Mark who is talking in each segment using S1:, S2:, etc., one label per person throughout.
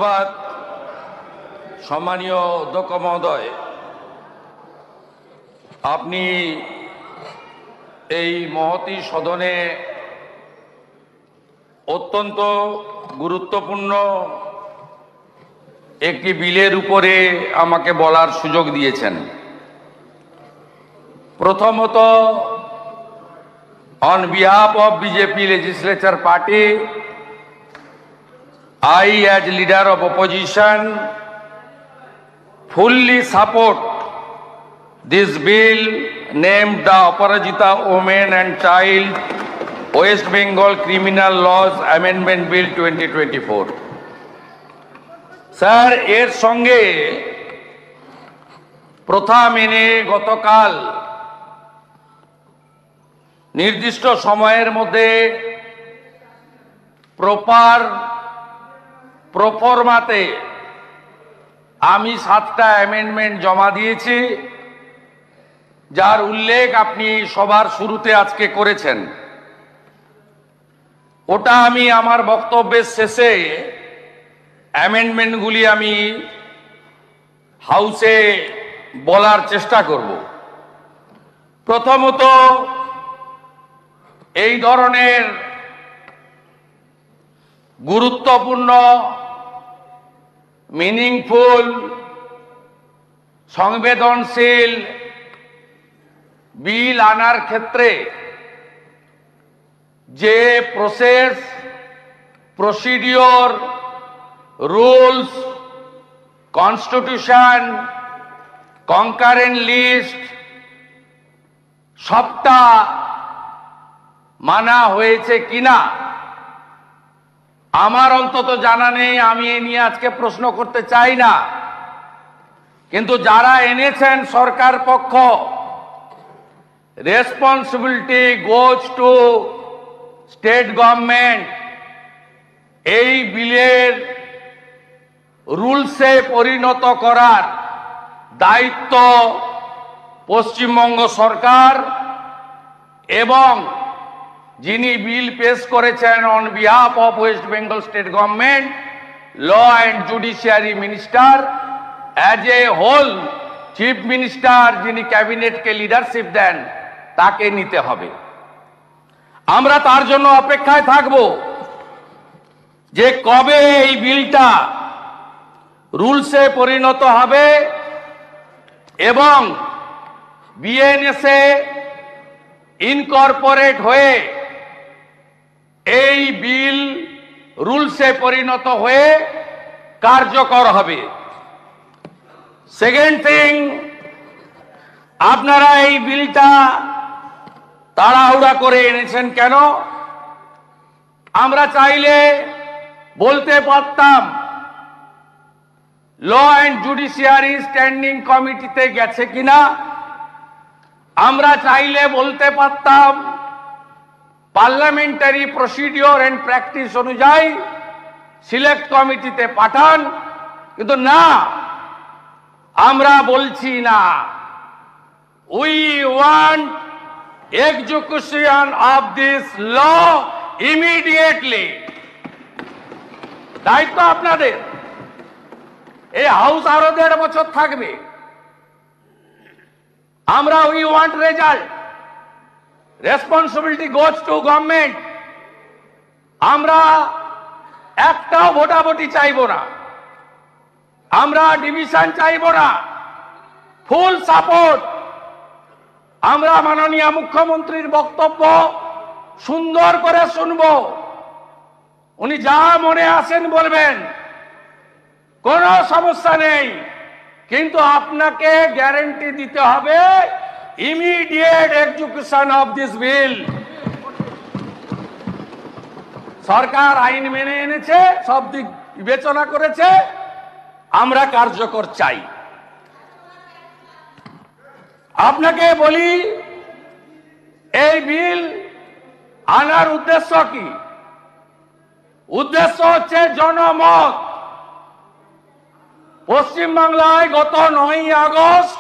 S1: ধন্যবাদ। সম্মানীয় অধ্যক্ষ মহোদয়, আপনি এই মহতী সদনে অত্যন্ত গুরুত্বপূর্ণ একটি বিলের উপরে আমাকে বলার সুযোগ দিয়েছেন। প্রথমত, on behalf of BJP legislature party, I, as leader of opposition, fully support this bill named the Aparajita Women and Child West Bengal Criminal Laws Amendment Bill 2024. Sir, এর সঙ্গে প্রথা মেনে গতকাল নির্দিষ্ট সময়ের মধ্যে প্রফরমাতে আমি 7টা অ্যামেন্ডমেন্ট জমা দিয়েছি, যার উল্লেখ আপনি সবার শুরুতে আজকে করেছেন। ওটা আমি আমার বক্তব্যের শেষে অ্যামেন্ডমেন্টগুলি আমি হাউসে বলার চেষ্টা করব। প্রথমত, এই ধরনের গুরুত্বপূর্ণ, মিনিংফুল, সংবেদনশীল বিল আনার ক্ষেত্রে যে process, procedure, rules, constitution, concurrent list সবটা মানা হয়েছে কিনা আমার অন্তত জানা নেই। আমি এ নিয়ে আজকে প্রশ্ন করতে চাই না, কিন্তু যারা এনেছেন সরকার পক্ষ, responsibility goes two state government. এই বিলের রুলসে পরিণত করার দায়িত্ব পশ্চিমবঙ্গ সরকার, এবং যিনি বিল পেশ করেছেন on behalf of West Bengal state government, law and judiciary minister, as a whole chief minister যিনি ক্যাবিনেটকে লিডারশিপ দেন, তাকে নিতে হবে। আমরা তার জন্য অপেক্ষায় থাকব যে কবে এই বিলটা রুলসে পরিণত হবে এবং বিএনএসে ইনকর্পোরেট হয়ে এই বিল রুলসে পরিণত হয়ে কার্যকর হবে। সেকেন্ড থিং, আপনারা এই বিলটা তাড়াহুড়া করে এনেছেন কেন? আমরা চাইলে বলতে পারতাম ল অ্যান্ড জুডিশিয়ারি স্ট্যান্ডিং কমিটিতে গেছে কিনা। আমরা চাইলে বলতে পারতাম পার্লামেন্টারি প্রসিডিওর অ্যান্ড প্র্যাকটিস অনুযায়ী সিলেক্ট কমিটিতে পাঠান, কিন্তু না, আমরা বলছি না। We want execution of this law immediately. দায়িত্ব আপনাদের। এই হাউস আরো 1.5 বছর থাকবে। আমরা we want result, responsibility goes to government. আমরা একটাও ভোটাভুটি চাইব না, আমরা ডিভিশন চাইব না, ফুল সাপোর্ট। আমরা মাননীয় মুখ্যমন্ত্রীর বক্তব্য সুন্দর করে শুনব, উনি যা মনে আসেন বলবেন, কোনো সমস্যা নেই, কিন্তু আপনাকে গ্যারান্টি দিতে হবে immediate execution of this bill. সরকার আইন মেনে এনেছে, সব দিক বিবেচনা করেছে, আমরা কার্যকর চাই। আপনাকে বলি, এই বিল আনার উদ্দেশ্য কি? উদ্দেশ্য হচ্ছে জনমত। পশ্চিমবাংলায় গত 9ই আগস্ট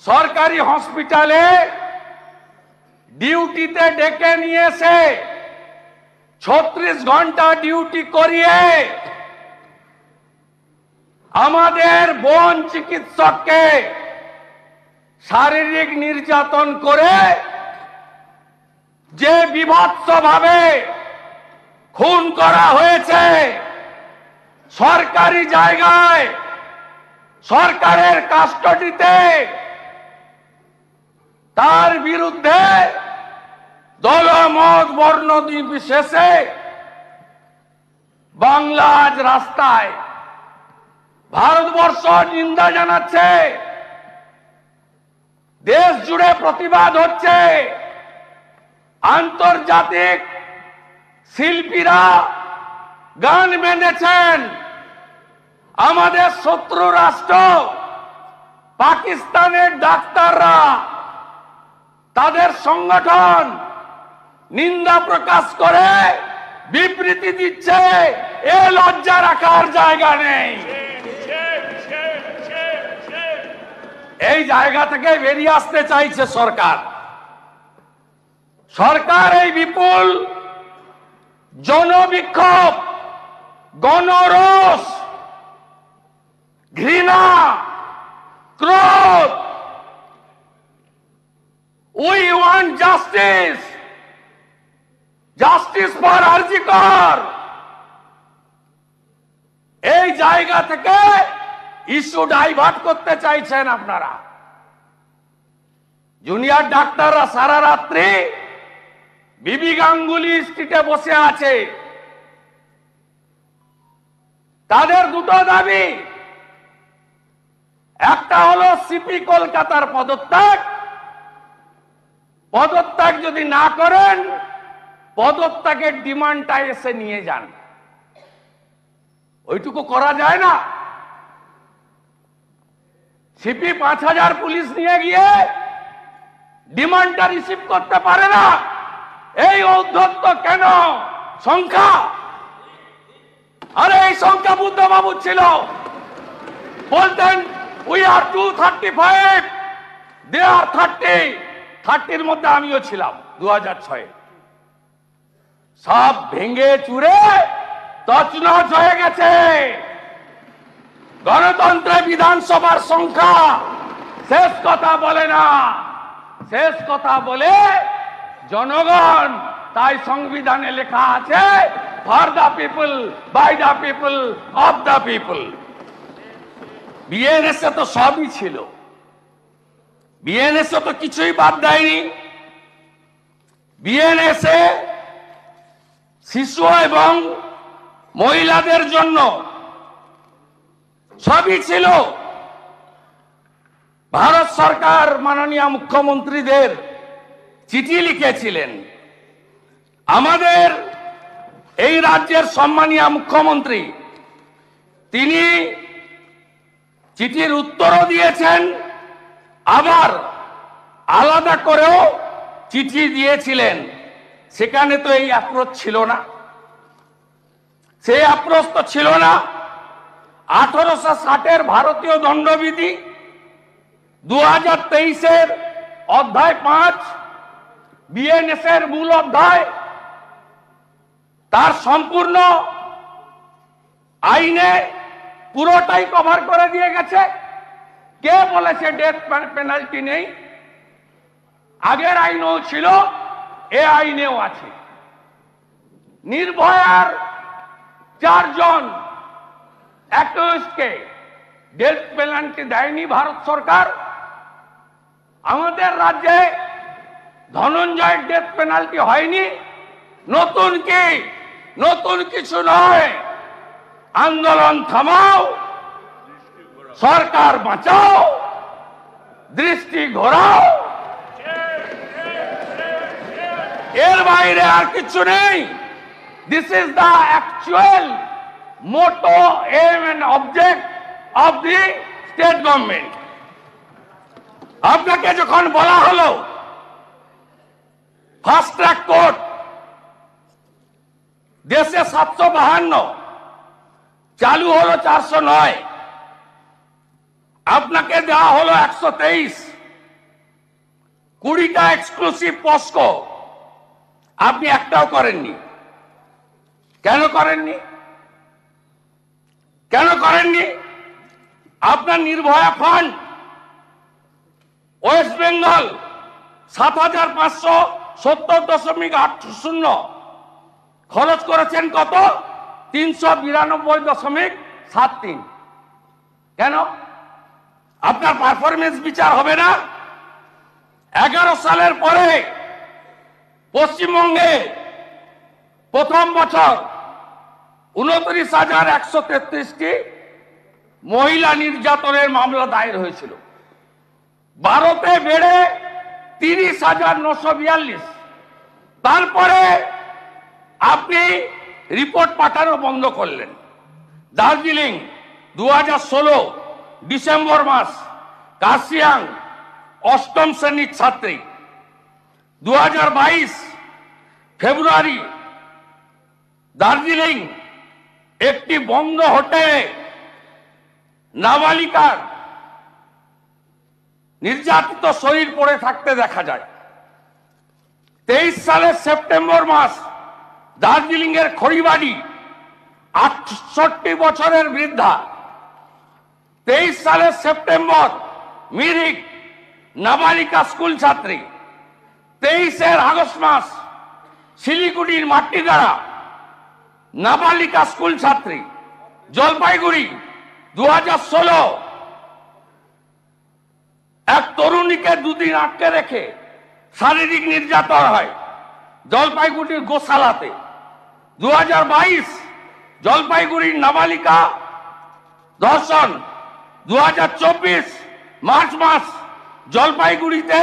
S1: সরকারি হসপিটালে ডিউটিতে ডেকে নিয়ে এসে 36 ঘন্টা ডিউটি করিয়ে আমাদের বোন চিকিৎসককে শারীরিক নির্যাতন করে যে বিভৎসভাবে খুন করা হয়েছে সরকারি জায়গায়, সরকারের কাস্টডিতে, তার বিরুদ্ধে দলমত বর্ণ নির্বিশেষে বাংলা আজ রাস্তায়, ভারতবর্ষ নিন্দা জানাচ্ছে, দেশ জুড়ে প্রতিবাদ হচ্ছে। আন্তর্জাতিক শিল্পীরা গান বেঁধেছেন। আমাদের শত্রু রাষ্ট্র পাকিস্তানের ডাক্তাররা, তাদের সংগঠন নিন্দা প্রকাশ করে বিবৃতি দিচ্ছে। এ লজ্জা রাখার জায়গা নেই। এই জায়গা থেকে বেরিয়ে আসতে চাইছে সরকার। সরকার এই বিপুল জনবিক্ষোভ, গণরোষ, ঘৃণা, ক্রোধ, we want justice, justice for RG Kar, এই জায়গা থেকে ইস্যু ডাইভার্ট করতে চাইছেন আপনারা। জুনিয়র ডাক্তাররা সারা রাত্রি বিবি গাঙ্গুলি স্ট্রিটে বসে আছে। তাদের দুটো দাবি, একটা হলো সিপি কলকাতার পদত্যাগ। পদত্যাগ যদি না করেন, পদত্যাগের ডিমান্ডটা এসে নিয়ে যান। ওইটুকু করা যায় না। সিপি 5000 পুলিশ নিয়ে গিয়ে ডিমান্ডটা রিসিভ করতে পারে না। এই ঔদ্ধত্য কেন? সংখ্যা, আরে এই সংখ্যা বুদ্ধবাবু ছিল, বলতেন উই আর 235, দে আর 30-30-র মধ্যে আমিও ছিলাম 2006-এ। সব ভেঙে চুরে তছনছ হয়ে গেছে। গণতন্ত্রে বিধানসভার সংখ্যা শেষ কথা বলে না, শেষ কথা বলে জনগণ। তাই সংবিধানে লেখা আছে for the people, by the people, of the people. BNSA তো সবই ছিল, বিএনএসএ তো কিছুই বাদ দেয়নি। বিএনএসএ শিশু এবং মহিলাদের জন্য সবই ছিল। ভারত সরকার মাননীয় মুখ্যমন্ত্রীদের চিঠি লিখেছিলেন। আমাদের এই রাজ্যের সম্মানীয় মুখ্যমন্ত্রী তিনি চিঠির উত্তরও দিয়েছেন, আবার আলাদা করেও চিঠি দিয়েছিলেন। সেখানে তো এই অ্যাপ্রোচ ছিল না, সেই অ্যাপ্রোচ তো ছিল না। 1860-এর ভারতীয় দণ্ডবিধি 2023-এর অধ্যায় 5 বিএনএস-এর মূল অধ্যায়, তার সম্পূর্ণ আইনে পুরোটাই কভার করে দিয়ে গেছে। কে বলেছে ডেথ পেনাল্টি নেই? আগের আইনেও ছিল, এ আইনেও আছে। নির্ভয়ার 4 জন অ্যাকিউজডকে ডেথ পেনাল্টি দেয়নি ভারত সরকার। আমাদের রাজ্যে ধনঞ্জয়ের ডেথ পেনাল্টি হয়নি। নতুন কি? নতুন কিছু নয়। আন্দোলন থামাও, সরকার বাঁচাও, দৃষ্টি ঘোরাও, এর বাইরে আর কিছু নেই। This is the actual motto, aim and object of the state government. আপনাকে যখন বলা হলো ফাস্ট ট্র্যাক কোর্ট দেশে 752, চালু হলো 409, আপনাকে দেওয়া হলো 123, 20টা এক্সক্লুসিভ পস্কো, আপনি একটাও করেননি। কেন করেননি? কেন করেননি? আপনার নির্ভয়া ফান্ড ওয়েস্ট বেঙ্গল ৭,৫৭০.৮০ খরচ করেছেন কত? ৩৯২.৭৩। কেন? আপনার পারফরমেন্স বিচার হবে না? 11 সালের পরে পশ্চিমবঙ্গে প্রথম বছর 29,133টি মহিলা নির্যাতনের মামলা দায়ের হয়েছিল। 12তে বেড়ে 30,942। তারপরে আপনি রিপোর্ট পাঠানো বন্ধ করলেন। দার্জিলিং 2016 ডিসেম্বর মাস, কার্শিয়াং 8ম শ্রেণীর ছাত্রী। 2022 ফেব্রুয়ারি দার্জিলিং একটি বন্ধ হোটেলে নাবালিকার নির্যাতিত শরীর পড়ে থাকতে দেখা যায়। 23 সালের সেপ্টেম্বর মাস দার্জিলিং এর খড়িবাড়ি 68 বছরের বৃদ্ধা। 23 সালের সেপ্টেম্বর মিরিক নাবালিকা স্কুল ছাত্রী। 23 আগস্ট মাস শিলিগুড়ির মাটিগাড়া নাবালিকা স্কুল ছাত্রী। জলপাইগুড়ি 2016 এক তরুণীকে দুদিন আটকে রেখে শারীরিক নির্যাতন হয় জলপাইগুড়ির গোশালাতে। 2022 জলপাইগুড়ির নাবালিকা ধর্ষণ। 2024 মার্চ মাস জলপাইগুড়িতে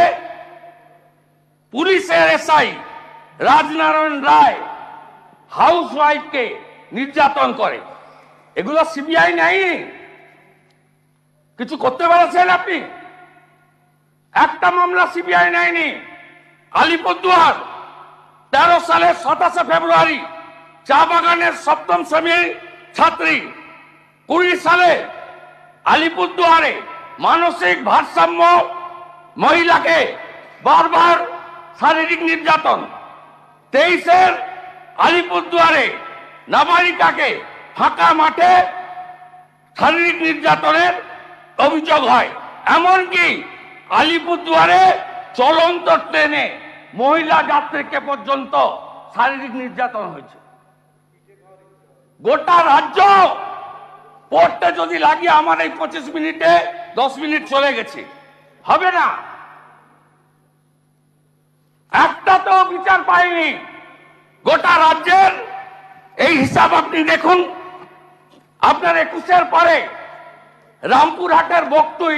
S1: পুলিশের এসআই রাজনারায়ণ রায় হাউস ওয়াইফকে নির্যাতন করে। এগুলো সিবিআই নাই, কিছু করতে পেরেছেন আপনি? একটা মামলা সিবিআই নেয়নি। আলিপুরদুয়ার 13 সালের 27 ফেব্রুয়ারি চা বাগানের 7ম শ্রেণীর ছাত্রী। 20 সালে আলিপুরদুয়ারে মানসিক ভারসাম্য মহিলাকে বারবার শারীরিক নির্যাতন। 23 আলিপুরদুয়ারে নাবালিকাকে ফাঁকা মাঠে শারীরিক নির্যাতনের অভিযোগ হয়। এমনকি আলিপুরদুয়ারে চলন্ত ট্রেনে মহিলা যাত্রীকে পর্যন্ত শারীরিক নির্যাতন হয়েছে। গোটা রাজ্য পড়তে যদি লাগে আমার এই 25 মিনিটে 10 মিনিট চলে গেছে, হবে না। একটা তো বিচার পাইনি। গোটা রাজ্যের এই হিসাব আপনি দেখুন। আপনার 21 পরে রামপুরহাটের বকটুই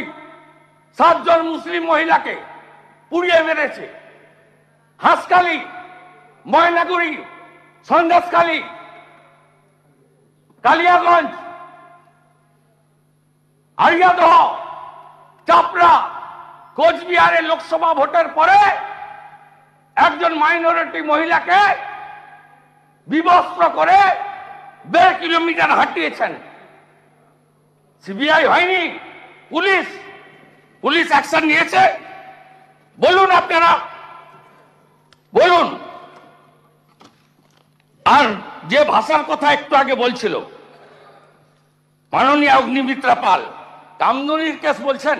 S1: 7 জন মুসলিম মহিলাকে পুড়িয়ে মেরেছে। হাঁসখালি, ময়নাগুড়ি, সন্দেশখালী, কালিয়াগঞ্জ, আরিয়াদহ, চাপড়া, কোচবিহারে লোকসভা ভোটের পরে একজন মাইনরিটি মহিলাকে বিবস্ত্র করে 1.5 কিলোমিটার হাঁটিয়েছেন। সিবিআই হয়নি, পুলিশ অ্যাকশন নিয়েছে? বলুন আপনারা, বলুন। আর যে ভাষার কথা একটু আগে বলছিল মাননীয় অগ্নিমিত্রা পাল, কামদুনির কেস বলছেন,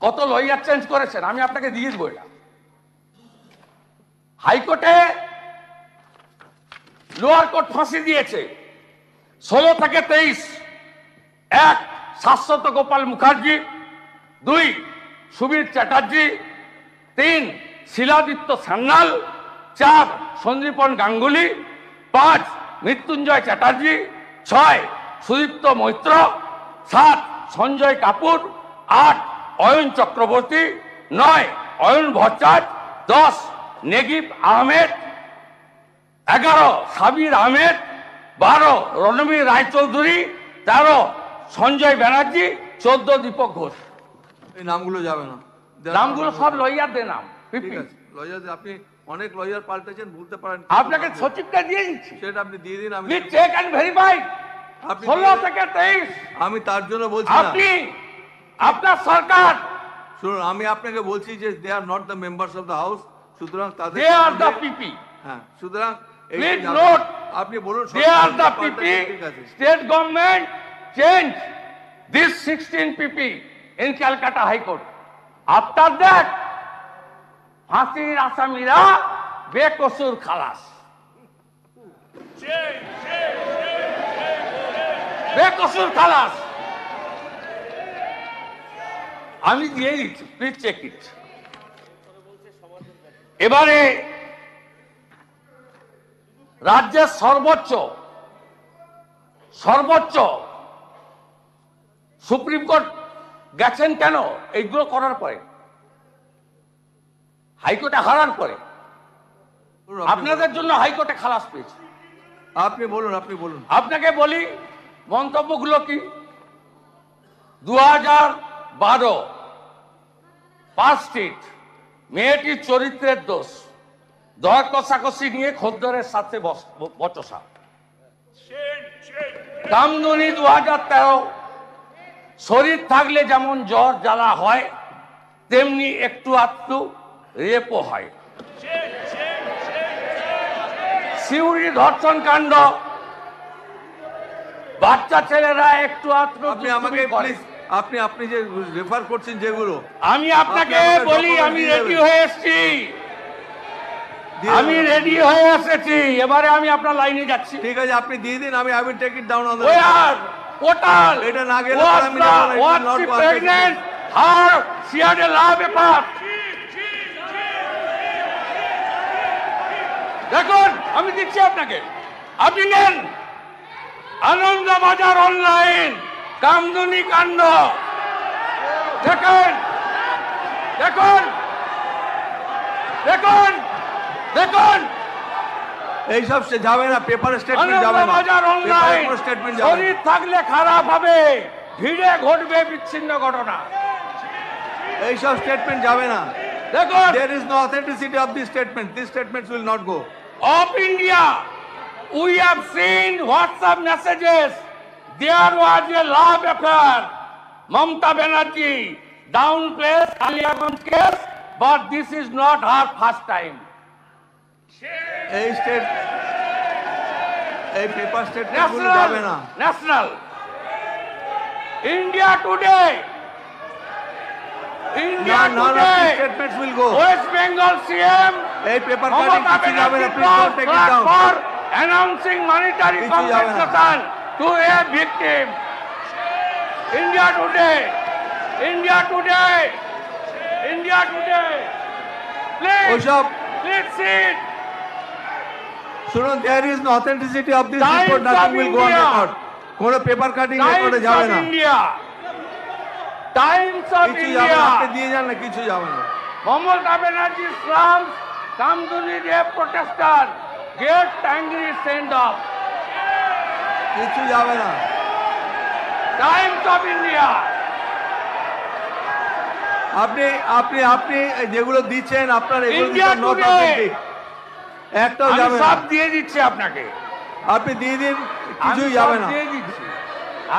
S1: কত লয়ার চেঞ্জ করেছেন আমি আপনাকে দিয়ে দেবো। এটা হাইকোর্টে লোয়ার কোর্ট ফাঁসি দিয়েছে। 16 থেকে 23 1 শাশ্বত গোপাল মুখার্জি, 2 সুবীর চ্যাটার্জি, 3 শিলাদিত্য সান্যাল, 4 সন্দীপন গাঙ্গুলি, 5 মৃত্যুঞ্জয় চ্যাটার্জি, 6 সুদীপ্ত মৈত্র, 7 সঞ্জয় কাপুর, 8 অয়ন চক্রবর্তী, 9 অয়ন ভট্টাচার্য, 10 নেগিব আহমেদ, 11 সাবির আহমেদ, 12 রণবীর রায়চৌধুরী, 13 সঞ্জয় ব্যানার্জি, 14 দীপক ঘোষ।
S2: এই নামগুলো যাবে না,
S1: নামগুলো সব লয়ারদের নাম।
S2: লয়ার আপনি অনেক লয়ার পাল্টেছেন, বলতে পারেন।
S1: আপনাকে সচিবকে দিয়ে দিচ্ছি,
S2: সেটা আপনি দিয়ে দিন। আমি
S1: চেক এন্ড ভেরিফাই। 16 থেকে 23
S2: আমি তার জন্য বলছি
S1: আপনি আপনার সরকার।
S2: শুনুন, আমি আপনাকে বলছি যে they are not the members of the house, সুতরাং তাদের
S1: দে আর দ্য পিপি।
S2: হ্যাঁ, সুতরাং
S1: প্লিজ নোট,
S2: আপনি বলুন
S1: they are the PP. State government change this 16 pp in Calcutta High Court. After that, ফাঁসির আসামিরা বেকসুর খালাস। বেকসুর খালাস। আমি দিয়ে দিচ্ছি, প্লিজ চেক ইট। এবারে রাজ্যের সর্বোচ্চ সুপ্রিম কোর্ট গেছেন কেন? এইগুলো করার পরে, হাইকোর্টে হারার পরে আপনাদের জন্য হাইকোর্টে খালাস পেয়েছে।
S2: আপনি বলুন, আপনি বলুন।
S1: আপনাকে বলি মন্তব্যগুলো কি। 2012 পার্ক স্ট্রিট, মেয়েটির চরিত্রের দোষ, দর কষাকষি নিয়ে খদ্দরের সাথে বচসা। কামদুনি 2013, শরীর থাকলে যেমন জ্বর জ্বালা হয় তেমনি একটু আধটু রেপও হয়। সিউড়ি ধর্ষণ কাণ্ড, বাচ্চা ছেলেরা একটু আধটু
S2: আপনি আমাকে প্লিজ, আপনি যে রেফার করছেন যেগুলো,
S1: আমি আপনাকে বলি, আমি রেডি হয়ে এসেছি, আমি রেডি হয়ে এসেছি। এবারে আমি আপনার লাইনে যাচ্ছি।
S2: ঠিক আছে, আপনি দিয়ে দিন, আমি I will take it down on the
S1: portal.
S2: এটা না গেলে আমি
S1: not pregnant her she had a love paper. দেখুন আমি দিচ্ছি আপনাকে, আপনি নেন। আনন্দবাজার অনলাইন কামদুনি কাণ্ড দেখুন, দেখুন, দেখুন, দেখুন।
S2: এইসব যাবে না, পেপার স্টেটমেন্ট যাবে না,
S1: আনন্দবাজার অনলাইন।
S2: স্টেটমেন্ট যাবে
S1: শরীর থাকলে খারাপ হবে, ভিড়ে ঘটবে বিচ্ছিন্ন ঘটনা।
S2: এইসব স্টেটমেন্ট যাবে না।
S1: দেখুন,
S2: there is no authenticity of this statement. These statements will not go.
S1: of India, we have seen WhatsApp messages. There was a love affair. Mamata Banerjee downplays Kaliaganj case, but this is not her first time.
S2: এই paper statement গুলো যাবে না।
S1: National. India today. India
S2: None of
S1: today.
S2: these statements will go.
S1: West Bengal CM.
S2: এই paper
S1: Mamata
S2: cutting কিছু যাবে না,
S1: Banerjee
S2: please don't take it down.
S1: for announcing monetary
S2: কিছু যাবে না।
S1: compensation to a victim. India today. India today. India today. Please.
S2: ওসব
S1: Please sit.
S2: শুনুন, there is no authenticity of this
S1: Times
S2: report. Nothing
S1: of
S2: will go on
S1: India.
S2: record. কোনো paper cutting রেকর্ডে
S1: Times
S2: যাবে
S1: of
S2: না,
S1: India. Times of
S2: কিছু যাবে না। আপনি
S1: India.
S2: দিয়ে যান না, কিছু যাবে না।
S1: Mamata Banerjee slams Kamduni rape protester. Get angry, send off.
S2: কিছু যাবে না।
S1: Times of India.
S2: আপনি আপনি আপনি যেগুলো দিচ্ছেন আপনার এগুলো
S1: India
S2: নট
S1: today.
S2: অথেন্টিক, একটাও
S1: আমি
S2: যাবে না।
S1: সব দিয়ে দিচ্ছি আপনাকে।
S2: আপনি দিয়ে দিন,
S1: আমি
S2: কিছুই
S1: সব
S2: যাবে না।
S1: দিয়ে দিচ্ছি।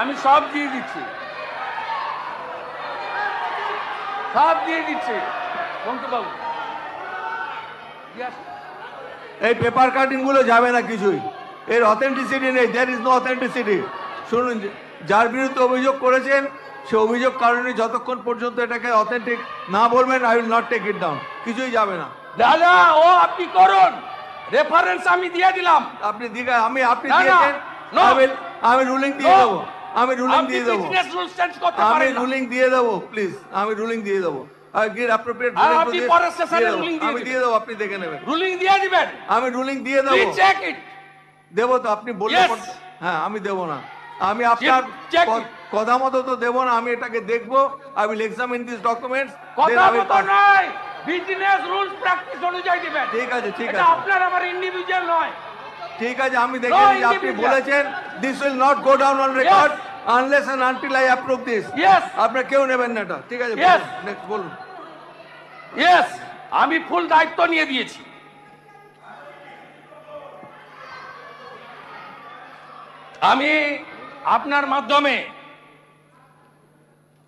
S1: আমি সব দিয়ে দিচ্ছি। সব দিয়ে দিচ্ছি। বঙ্কিমবাবু। Yes.
S2: এই পেপার কাটিং গুলো যাবে না কিছুই, এর অথেন্টিসিটি নেই, দেয়ার ইজ নো অথেন্টিসিটি। শুনুন, যার বিরুদ্ধে অভিযোগ করেছেন সে অভিযোগ কারণে যতক্ষণ পর্যন্ত এটাকে অথেন্টিক না বলবেন, I will not take it down, কিছুই যাবে না।
S1: দাদা ও আপনি করুন, রেফারেন্স আমি দিয়ে দিলাম।
S2: আপনি দিকে আপনি
S1: না, না,
S2: দিয়েছেন,
S1: no.
S2: আমি রুলিং দিয়ে
S1: No.
S2: দেবো, আমি রুলিং
S1: আপনি
S2: দিয়ে দেবো,
S1: বিজনেস রুলস চেঞ্জ করতে
S2: আমি
S1: পারেন না।
S2: রুলিং দিয়ে দেবো, প্লিজ আমি রুলিং দিয়ে দেবো। I give appropriate
S1: R
S2: ruling
S1: আপনি
S2: to this,
S1: পরের সেশনে
S2: দিয়ে দেবো।
S1: ruling দিয়ে
S2: আমি
S1: দিবেন।
S2: দিয়ে দেবো, আপনি দেখে নেবেন।
S1: রুলিং দিয়ে দিবেন।
S2: আমি রুলিং দিয়ে দেবো,
S1: প্লিজ চেক ইট।
S2: দেবো তো, আপনি বললে
S1: Yes.
S2: পর- হ্যাঁ, আমি দেবো না, আমি আপনার
S1: check it.
S2: কথা মতো তো দেবো না, আমি এটাকে দেখবো, I will examine this documents.
S1: কথা মতো নয়, বিজনেস রুলস প্র্যাকটিস অনুযায়ী দিবেন।
S2: ঠিক আছে, ঠিক
S1: এটা
S2: আছে,
S1: আপনার আমার ইন্ডিভিজুয়াল নয়।
S2: ঠিক আছে, আমি দেখে নিই। আপনি
S1: individual.
S2: বলেছেন this will not go down on record unless and until I approve this.
S1: Yes.
S2: আপনার কেউ নেবেন না এটা, ঠিক আছে?
S1: Yes.
S2: নেক্সট বলুন।
S1: ইয়েস, আমি ফুল দায়িত্ব নিয়ে দিয়েছি। আমি আপনার মাধ্যমে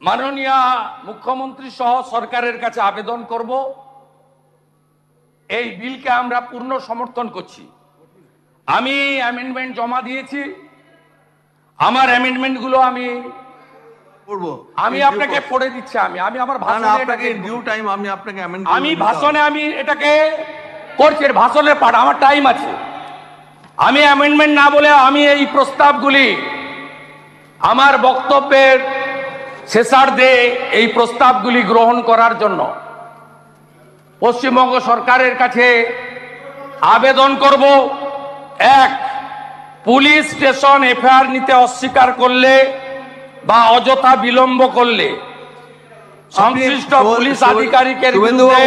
S1: মাননীয় মুখ্যমন্ত্রী সহ সরকারের কাছে আবেদন করব, এই বিলকে আমরা পূর্ণ সমর্থন করছি। আমি অ্যামেন্ডমেন্ট জমা দিয়েছি। আমার অ্যামেন্ডমেন্ট গুলো আমি
S2: করবো
S1: আপনাকে পড়ে দিচ্ছি। আমি আমার
S2: না,
S1: ভাষণে
S2: আপনাকে ডিউ টাইম আমি আপনাকে
S1: আমি ভাষণে আমি এটাকে করছি, ভাষণের পাঠ আমার টাইম আছে। আমি অ্যামেন্ডমেন্ট না বলে আমি এই প্রস্তাবগুলি আমার বক্তব্যের শেষার্ধে এই প্রস্তাবগুলি গ্রহণ করার জন্য পশ্চিমবঙ্গ সরকারের কাছে আবেদন করব। এক, পুলিশ স্টেশন এফআইআর নিতে অস্বীকার করলে বা অযথা বিলম্ব করলে সংশ্লিষ্ট পুলিশ আধিকারিকের বিরুদ্ধে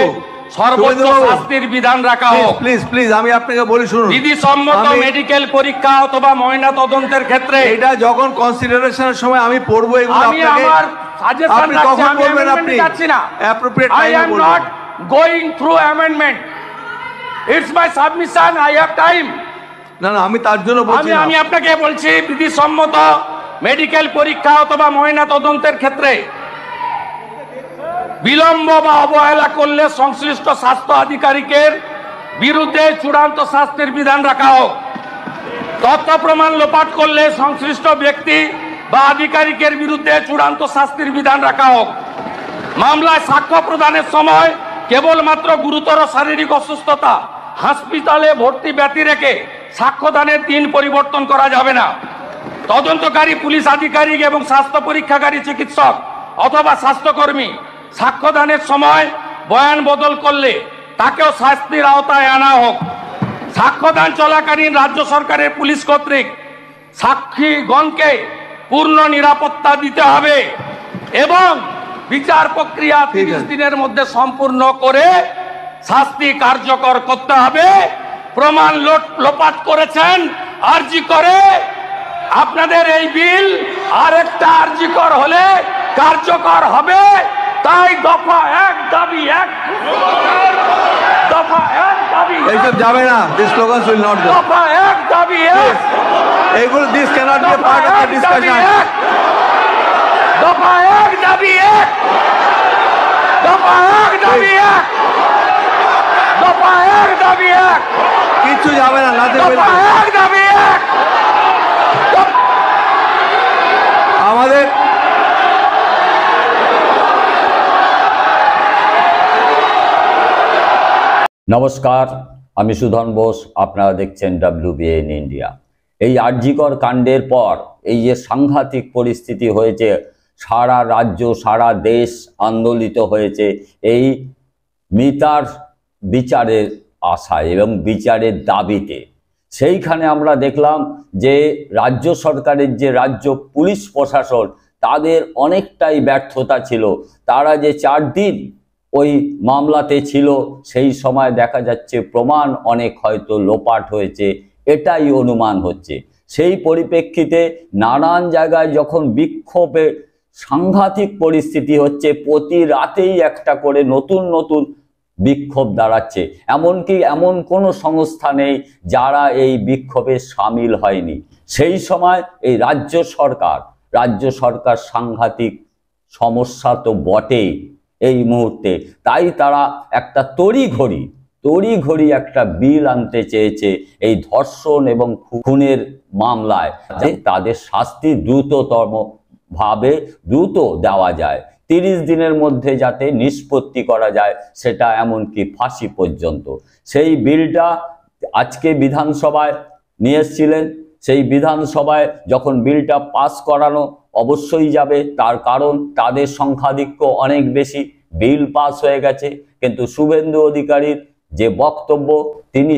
S1: সর্বোচ্চ শাস্তির বিধান রাখা হোক।
S2: প্লিজ প্লিজ আমি আপনাকে বলি শুনুন,
S1: বিধিসম্মত মেডিকেল পরীক্ষা অথবা ময়না তদন্তের ক্ষেত্রে
S2: এটা যখন কনসিডারেশনের সময় আমি পড়বো এগুলো
S1: আমি আমার সাজেশন রাখছি, আমি
S2: আপনি
S1: যাচ্ছি না।
S2: Appropriate
S1: I am not going through amendment. It's my submission. I have time.
S2: না না, আমি তার জন্য বলছি
S1: আমি আপনাকে বলছি বিধিসম্মত মেডিকেল পরীক্ষা অথবা ময়না তদন্তের ক্ষেত্রে বিলম্ব বা অবহেলা করলে সংশ্লিষ্ট স্বাস্থ্য আধিকারিকের বিরুদ্ধে চূড়ান্ত শাস্তির বিধান রাখা হোক। তথ্য প্রমাণ লোপাট করলে সংশ্লিষ্ট ব্যক্তি বা আধিকারিকের বিরুদ্ধে চূড়ান্ত শাস্তির বিধান রাখা হোক। মামলায় সাক্ষ্য প্রদানের সময় কেবলমাত্র গুরুতর শারীরিক অসুস্থতা, হাসপাতালে ভর্তি ব্যতি রেখে সাক্ষ্যদানের দিন পরিবর্তন করা যাবে না। তদন্তকারী পুলিশ আধিকারিক এবং স্বাস্থ্য পরীক্ষাকারী চিকিৎসক অথবা স্বাস্থ্যকর্মী সাক্ষ্যদানের সময় বয়ান বদল করলে তাকেও শাস্তির আওতায় আনা হোক। সাক্ষ্যদান চলাকালীন রাজ্য সরকারের পুলিশ কর্তৃক সাক্ষীগণকে পূর্ণ নিরাপত্তা দিতে হবে এবং বিচার প্রক্রিয়া 30 দিনের মধ্যে সম্পূর্ণ করে শাস্তি কার্যকর করতে হবে। প্রমাণ লোপাট করেছেন আরজি করে, আপনাদের এই বিল আরেকটা আরজি কর হলে কার্যকর হবে। তাই দফা 1 দাবি 1, দফা 1 দাবি
S2: এইসব যাবে না। This slogans will not go.
S1: দফা 1 দাবি 1,
S2: এগুলো this cannot be a part of the discussion.
S1: দফা 1 দাবি 1, দফা 1 দাবি 1, দফা 1 দাবি 1,
S2: কিচ্ছু যাবে না, নাতে
S1: দফা 1 দাবি 1।
S2: আমাদের
S3: নমস্কার, আমি সুধন বোস, আপনারা দেখছেন WBN ইন্ডিয়া। এই আরজিকর কাণ্ডের পর এই যে সাংঘাতিক পরিস্থিতি হয়েছে, সারা রাজ্য সারা দেশ আন্দোলিত হয়েছে এই মিতার বিচারের আশায় এবং বিচারের দাবিতে। সেইখানে আমরা দেখলাম যে রাজ্য সরকারের যে রাজ্য পুলিশ প্রশাসন তাদের অনেকটাই ব্যর্থতা ছিল। তারা যে 4 দিন ওই মামলাতে ছিল সেই সময় দেখা যাচ্ছে প্রমাণ অনেক হয়তো লোপাট হয়েছে, এটাই অনুমান হচ্ছে। সেই পরিপ্রেক্ষিতে নানান জায়গায় যখন বিক্ষোভে সাংঘাতিক পরিস্থিতি হচ্ছে, প্রতি রাতেই একটা করে নতুন নতুন বিক্ষোভ দাঁড়াচ্ছে। এমনকি এমন কোনো সংস্থা নেই যারা এই বিক্ষোভে সামিল হয়নি। সেই সময় এই রাজ্য সরকার সাংঘাতিক সমস্যা তো বটেই এই মুহূর্তে। তাই তারা একটা তড়িঘড়ি একটা বিল আনতে চেয়েছে এই ধর্ষণ এবং খুনের মামলায়, যে তাদের শাস্তি দ্রুত দেওয়া যায়, 30 দিনের মধ্যে যাতে নিষ্পত্তি করা যায়, সেটা এমনকি ফাঁসি পর্যন্ত। সেই বিলটা আজকে বিধানসভায় নিয়ে এসেছিলেন। সেই বিধানসভায় যখন বিলটা পাস করানো অবশ্যই যাবে, তার কারণ তাদের সংখ্যাধিক্য অনেক বেশি, বিল পাস হয়ে গেছে। কিন্তু শুভেন্দু অধিকারীর যে বক্তব্য, তিনি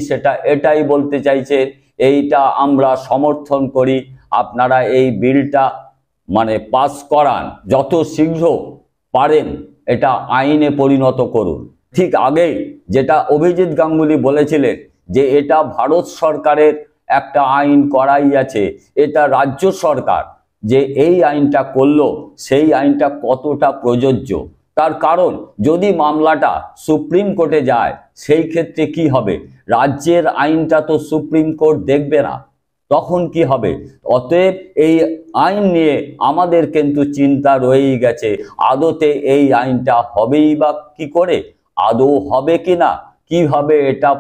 S3: এটাই বলতে চাইছেন, এইটা আমরা সমর্থন করি, আপনারা এই বিলটা পাস করান, যত শীঘ্র পারেন এটা আইনে পরিণত করুন। ঠিক আগেই যেটা অভিজিৎ গাঙ্গুলি বলেছিলেন যে এটা ভারত সরকারের একটা আইন করাই আছে, এটা রাজ্য সরকার যে এই আইনটা করলো সেই আইনটা কতটা প্রযোজ্য। তার কারণ যদি মামলাটা সুপ্রিম কোর্টে যায় সেই ক্ষেত্রে কি হবে, রাজ্যের আইনটা তো সুপ্রিম কোর্ট দেখবে না, তখন কি হবে? অতএব এই আইন নিয়ে আমাদের কিন্তু চিন্তা রয়েই গেছে, আদতে এই আইনটা হবেই বা কি করে, আদৌ হবে কি না, কিভাবে এটা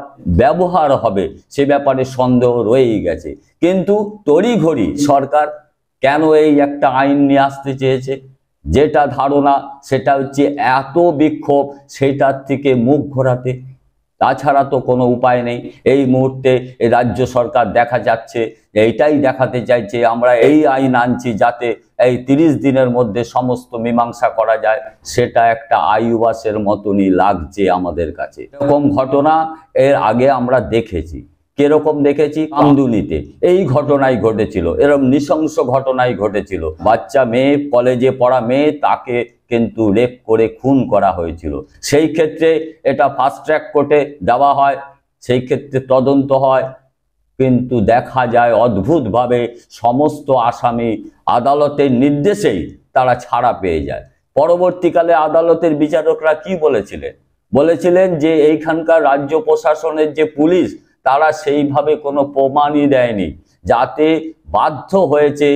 S3: ব্যবহার হবে সে ব্যাপারে সন্দেহ রয়েই গেছে। কিন্তু তড়িঘড়ি সরকার কেন এই একটা আইন নিয়ে আসতে চেয়েছে? যেটা ধারণা সেটা হচ্ছে এত বিক্ষোভ সেটার থেকে মুখ ঘোরাতে, তাছাড়া তো কোনো উপায় নেই। এই মুহূর্তে এই রাজ্য সরকার দেখা যাচ্ছে এইটাই দেখাতে চাইছে আমরা এই আইন আনছি যাতে এই 30 দিনের মধ্যে সমস্ত মীমাংসা করা যায়। সেটা একটা আইওয়াসের মতনই লাগছে আমাদের কাছে। এরকম ঘটনা এর আগে আমরা দেখেছি। কিরকম দেখেছি? কামদুনিতে এই ঘটনাই ঘটেছিল, এরকম নৃশংস ঘটনাই ঘটেছিল। বাচ্চা মেয়ে, কলেজে পড়া মেয়ে, তাকে কিন্তু রেপ করে খুন করা হয়েছিল। সেই ক্ষেত্রে এটা ফাস্ট ট্র্যাক কোর্টে দেওয়া হয়, সেই ক্ষেত্রে তদন্ত হয়, কিন্তু দেখা যায় অদ্ভুতভাবে সমস্ত আসামি আদালতের নির্দেশেই তারা ছাড়া পেয়ে যায়। পরবর্তীকালে আদালতের বিচারকরা কি বলেছিলেন যে এইখানকার রাজ্য প্রশাসনের যে পুলিশ, তারা সেইভাবে কোনো প্রমাণই দেয়নি, যাতে বাধ্য হয়েছে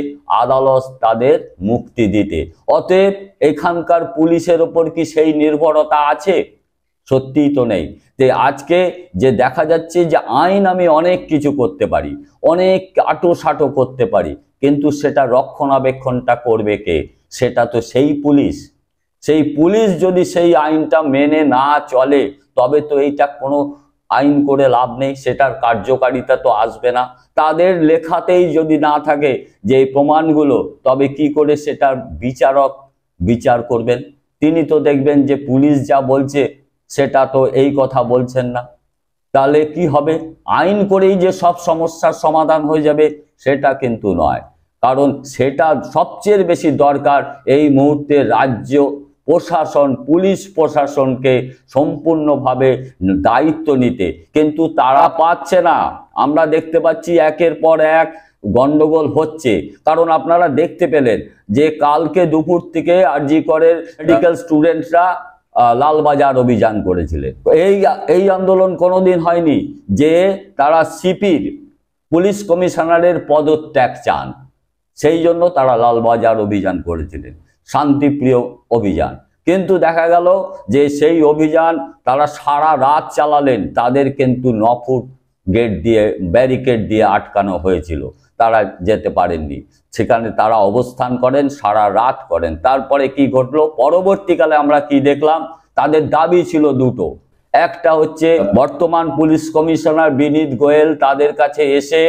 S3: আদালত তাদের মুক্তি দিতে। অতএব এখানকার পুলিশের ওপর কি সেই নির্ভরতা আছে? সত্যিই তো নেই। যে আজকে যে দেখা যাচ্ছে যে আইন আমি অনেক কিছু করতে পারি, অনেক আটোসাটো করতে পারি, কিন্তু সেটা রক্ষণাবেক্ষণটা করবে কে? সেটা তো সেই পুলিশ। সেই পুলিশ যদি সেই আইনটা মেনে না চলে, তবে তো এইটা কোনো আইন করে লাভ নেই, সেটার কার্যকারিতা তো আসবে না। তাদের লেখাতেই যদি না থাকে যে এই প্রমাণগুলো, তবে কি করে সেটার বিচারক বিচার করবেন? তিনি তো দেখবেন যে পুলিশ যা বলছে সেটা তো এই কথা বলছেন না। তাহলে কি হবে? আইন করেই যে সব সমস্যার সমাধান হয়ে যাবে সেটা কিন্তু নয়। কারণ সেটা সবচেয়ে বেশি দরকার এই মুহূর্তে রাজ্য প্রশাসন, পুলিশ প্রশাসনকে সম্পূর্ণভাবে দায়িত্ব নিতে, কিন্তু তারা পাচ্ছে না। আমরা দেখতে পাচ্ছি একের পর এক গন্ডগোল হচ্ছে। কারণ আপনারা দেখতে পেলেন যে কালকে দুপুর থেকে আরজি করের মেডিকেল স্টুডেন্টরা লালবাজার অভিযান করেছিলেন। এই আন্দোলন কোনোদিন হয়নি যে তারা সিপির পুলিশ কমিশনারের পদত্যাগ চান, সেই জন্য তারা লালবাজার অভিযান করেছিলেন, শান্তিপ্রিয় অভিযান। কিন্তু দেখা গেল যে সেই অভিযান তারা সারা রাত চালালেন, তাদের কিন্তু 9 ফুট গেট দিয়ে, ব্যারিকেড দিয়ে আটকানো হয়েছিল, তারা যেতে পারেননি। সেখানে তারা অবস্থান করেন, সারা রাত করেন। তারপরে কি ঘটলো? পরবর্তীকালে আমরা কি দেখলাম? তাদের দাবি ছিল দুটো। একটা হচ্ছে বর্তমান পুলিশ কমিশনার বিনীত গোয়েল তাদের কাছে এসে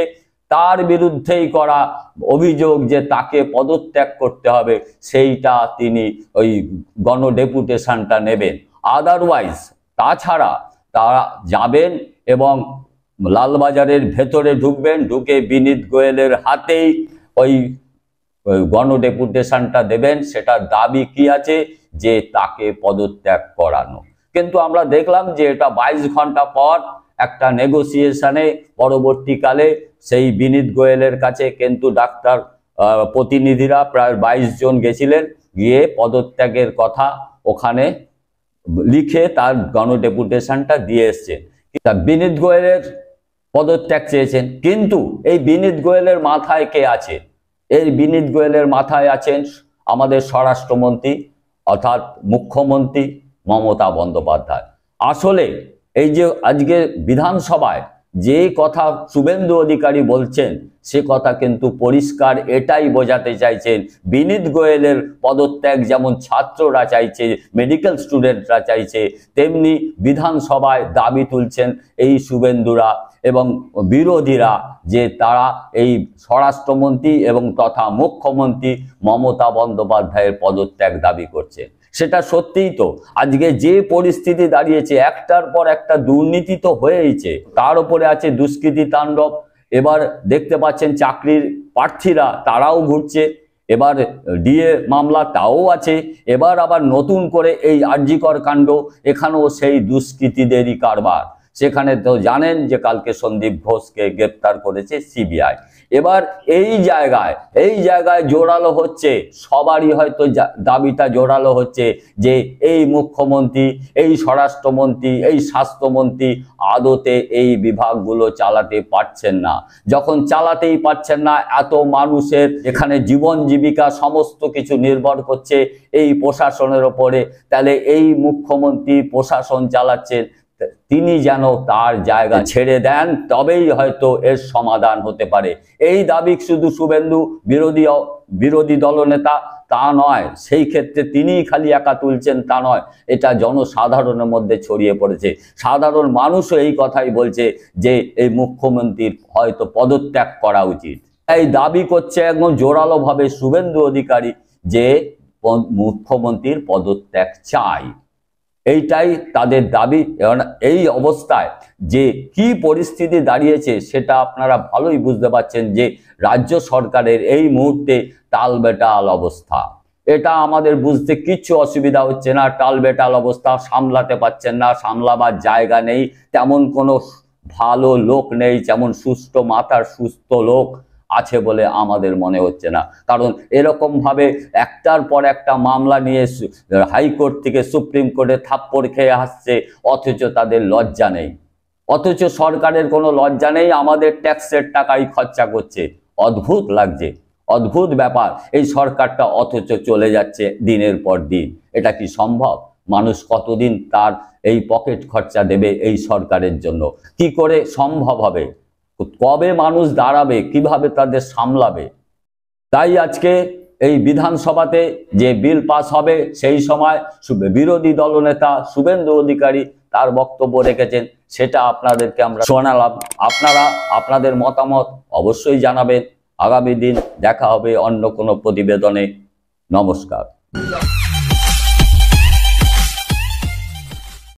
S3: তার বিরুদ্ধেই করা অভিযোগ যে তাকে পদত্যাগ করতে হবে, সেইটা তিনি ওই গণডেপুটেশনটা নেবেন। আদারওয়াইজ তাছাড়া তারা যাবেন এবং লালবাজারের ভেতরে ঢুকবেন, ঢুকে বিনীত গোয়েলের হাতেই ওই গণডেপুটেশনটা দেবেন। সেটার দাবি কি আছে? যে তাকে পদত্যাগ করানো। কিন্তু আমরা দেখলাম যে এটা 22 ঘন্টা পর একটা নেগোসিয়েশনে পরবর্তীকালে সেই বিনীত গোয়েলের কাছে কিন্তু ডাক্তার প্রতিনিধিরা প্রায় 22 জন গেছিলেন, গিয়ে পদত্যাগের কথা ওখানে লিখে তার গণডেপুটেশনটা দিয়ে এসছেন। বিনীত গোয়েলের পদত্যাগ চেয়েছেন, কিন্তু এই বিনীত গোয়েলের মাথায় কে আছে? এই বিনীত গোয়েলের মাথায় আছেন আমাদের স্বরাষ্ট্রমন্ত্রী অর্থাৎ মুখ্যমন্ত্রী মমতা বন্দ্যোপাধ্যায়। আসলে এই যে আজকে বিধানসভায় যে কথা শুভেন্দু অধিকারী বলছেন, সে কথা কিন্তু পরিষ্কার এটাই বোঝাতে চাইছেন, বিনীত গোয়েলের পদত্যাগ যেমন ছাত্ররা চাইছে, মেডিকেল স্টুডেন্টরা চাইছে, তেমনি বিধানসভায় দাবি তুলছেন এই শুভেন্দুরা এবং বিরোধীরা, যে তারা এই স্বরাষ্ট্রমন্ত্রী এবং তথা মুখ্যমন্ত্রী মমতা বন্দ্যোপাধ্যায়ের পদত্যাগ দাবি করছে। সেটা সত্যিই তো আজকে যে পরিস্থিতি দাঁড়িয়েছে, একটার পর একটা দুর্নীতি তো হয়েইছে, তার উপরে আছে দুষ্কৃতি তাণ্ডব। এবার দেখতে পাচ্ছেন চাকরির প্রার্থীরা তারাও ঘুরছে, এবার ডিএ মামলা তাও আছে, এবার আবার নতুন করে এই আরজি কর কাণ্ড, এখানেও সেই দুষ্কৃতীদেরই কারবার। সেখানে তো জানেন যে কালকে সন্দীপ ঘোষকে গ্রেপ্তার করেছে সিবিআই। এবার এই জায়গায় জোরালো হচ্ছে, সবারই হয়তো দাবিটা জোরালো হচ্ছে যে এই মুখ্যমন্ত্রী, এই স্বরাষ্ট্রমন্ত্রী, এই স্বাস্থ্যমন্ত্রী আদতে এই বিভাগগুলো চালাতে পারছেন না। যখন চালাতেই পারছেন না, এত মানুষের এখানে জীবন জীবিকা সমস্ত কিছু নির্ভর করছে এই প্রশাসনের ওপরে, তাহলে এই মুখ্যমন্ত্রী প্রশাসন চালাচ্ছেন, তিনি যেন তার জায়গা ছেড়ে দেন, তবেই হয়তো এর সমাধান হতে পারে। এই দাবি শুধু শুভেন্দু বিরোধী দলনেতা তা নয়, সেই ক্ষেত্রে তিনিই খালি একা তুলছেন তা নয়, এটা জনসাধারণের মধ্যে ছড়িয়ে পড়েছে। সাধারণ মানুষও এই কথাই বলছে যে এই মুখ্যমন্ত্রীর হয়তো পদত্যাগ করা উচিত। এই দাবি করছে একদম জোরালোভাবে শুভেন্দু অধিকারী যে মুখ্যমন্ত্রীর পদত্যাগ চাই, এইটাই তাদের দাবি। এই অবস্থায় যে কি পরিস্থিতি দাঁড়িয়েছে সেটা আপনারা ভালোই বুঝতে পারছেন যে রাজ্য সরকারের এই মুহূর্তে টালবেটাল অবস্থা। এটা আমাদের বুঝতে কিচ্ছু অসুবিধা হচ্ছে না। টালবেটাল অবস্থা, সামলাতে পারছেন না, সামলাবার জায়গা নেই, তেমন কোনো ভালো লোক নেই, যেমন সুস্থ মাথার সুস্থ লোক আছে বলে আমাদের মনে হচ্ছে না। কারণ এরকম ভাবে একটার পর একটা মামলা নিয়ে হাইকোর্ট থেকে সুপ্রিম কোর্টে থাপ্পড় খেয়ে আসছে, অথচ তাদের লজ্জা নেই, অথচ সরকারের কোনো লজ্জা নেই, আমাদের ট্যাক্সের টাকাই খরচা করছে। অদ্ভুত লাগছে, অদ্ভুত ব্যাপার। এই সরকারটা অথচ চলে যাচ্ছে দিনের পর দিন। এটা কি সম্ভব? মানুষ কতদিন তার এই পকেট খরচা দেবে এই সরকারের জন্য? কি করে সম্ভব হবে? কবে মানুষ দাঁড়াবে? কিভাবে তাদের সামলাবে? তাই আজকে এই বিধানসভাতে যে বিল পাস হবে সেই সময় বিরোধী দলনেতা শুভেন্দু অধিকারী তার বক্তব্য রেখেছেন, সেটা আপনাদেরকে আমরা শোনালাম। আপনারা আপনাদের মতামত অবশ্যই জানাবেন। আগামী দিন দেখা হবে অন্য কোনো প্রতিবেদনে। নমস্কার।